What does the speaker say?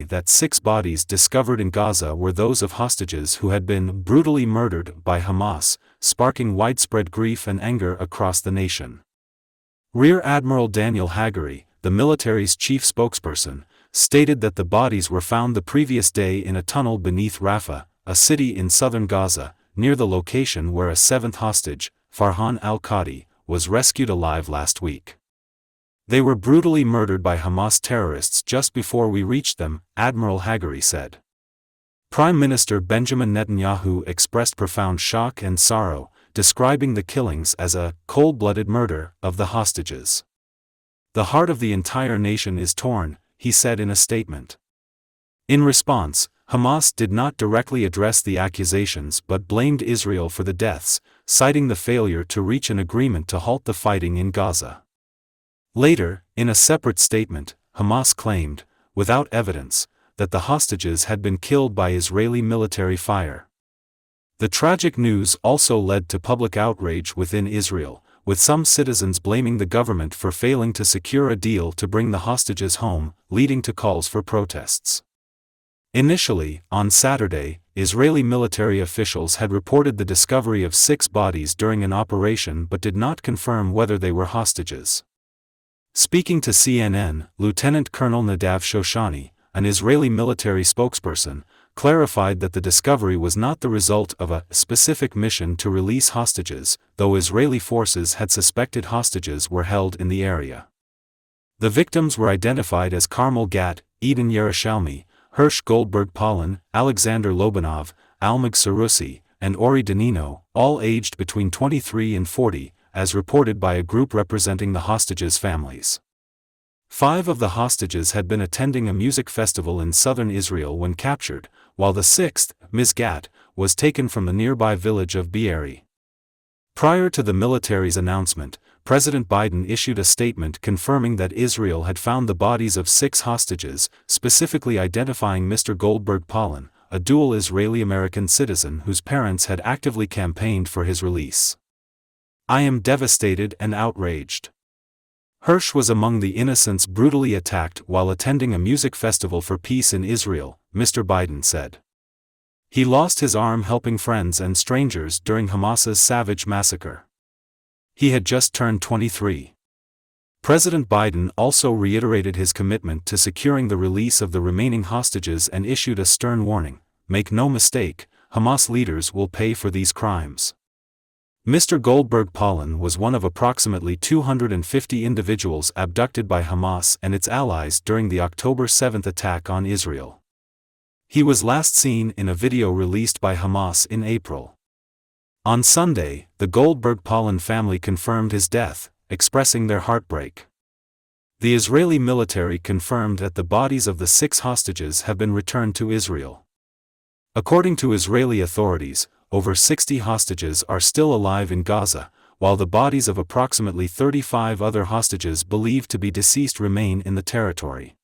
that 6 bodies discovered in Gaza were those of hostages who had been brutally murdered by Hamas, sparking widespread grief and anger across the nation. Rear Admiral Daniel Hagari, the military's chief spokesperson, stated that the bodies were found the previous day in a tunnel beneath Rafah, a city in southern Gaza, near the location where a 7th hostage, Farhan al-Qadi, was rescued alive last week. They were brutally murdered by Hamas terrorists just before we reached them, Admiral Hagari said. Prime Minister Benjamin Netanyahu expressed profound shock and sorrow, describing the killings as a cold-blooded murder of the hostages. "The heart of the entire nation is torn," he said in a statement. In response, Hamas did not directly address the accusations but blamed Israel for the deaths, citing the failure to reach an agreement to halt the fighting in Gaza. Later, in a separate statement, Hamas claimed, without evidence, that the hostages had been killed by Israeli military fire. The tragic news also led to public outrage within Israel, with some citizens blaming the government for failing to secure a deal to bring the hostages home, leading to calls for protests. Initially, on Saturday, Israeli military officials had reported the discovery of 6 bodies during an operation but did not confirm whether they were hostages. Speaking to CNN, Lieutenant Colonel Nadav Shoshani, an Israeli military spokesperson, clarified that the discovery was not the result of a specific mission to release hostages, though Israeli forces had suspected hostages were held in the area. The victims were identified as Carmel Gat, Eden Yerushalmi, Hirsch Goldberg-Polin, Alexander Lobanov, Almog Sarusi, and Ori Danino, all aged between 23 and 40, as reported by a group representing the hostages' families. 5 of the hostages had been attending a music festival in southern Israel when captured, while the 6th, Ms. Gat, was taken from the nearby village of Be'eri. Prior to the military's announcement, President Biden issued a statement confirming that Israel had found the bodies of 6 hostages, specifically identifying Mr. Goldberg-Polin, a dual Israeli-American citizen whose parents had actively campaigned for his release. "I am devastated and outraged." Hirsch was among the innocents brutally attacked while attending a music festival for peace in Israel, Mr. Biden said. He lost his arm helping friends and strangers during Hamas's savage massacre. He had just turned 23. President Biden also reiterated his commitment to securing the release of the remaining hostages and issued a stern warning: "Make no mistake, Hamas leaders will pay for these crimes." Mr. Goldberg-Polin was one of approximately 250 individuals abducted by Hamas and its allies during the October 7 attack on Israel. He was last seen in a video released by Hamas in April. On Sunday, the Goldberg-Polin family confirmed his death, expressing their heartbreak. The Israeli military confirmed that the bodies of the 6 hostages have been returned to Israel. According to Israeli authorities, over 60 hostages are still alive in Gaza, while the bodies of approximately 35 other hostages believed to be deceased remain in the territory.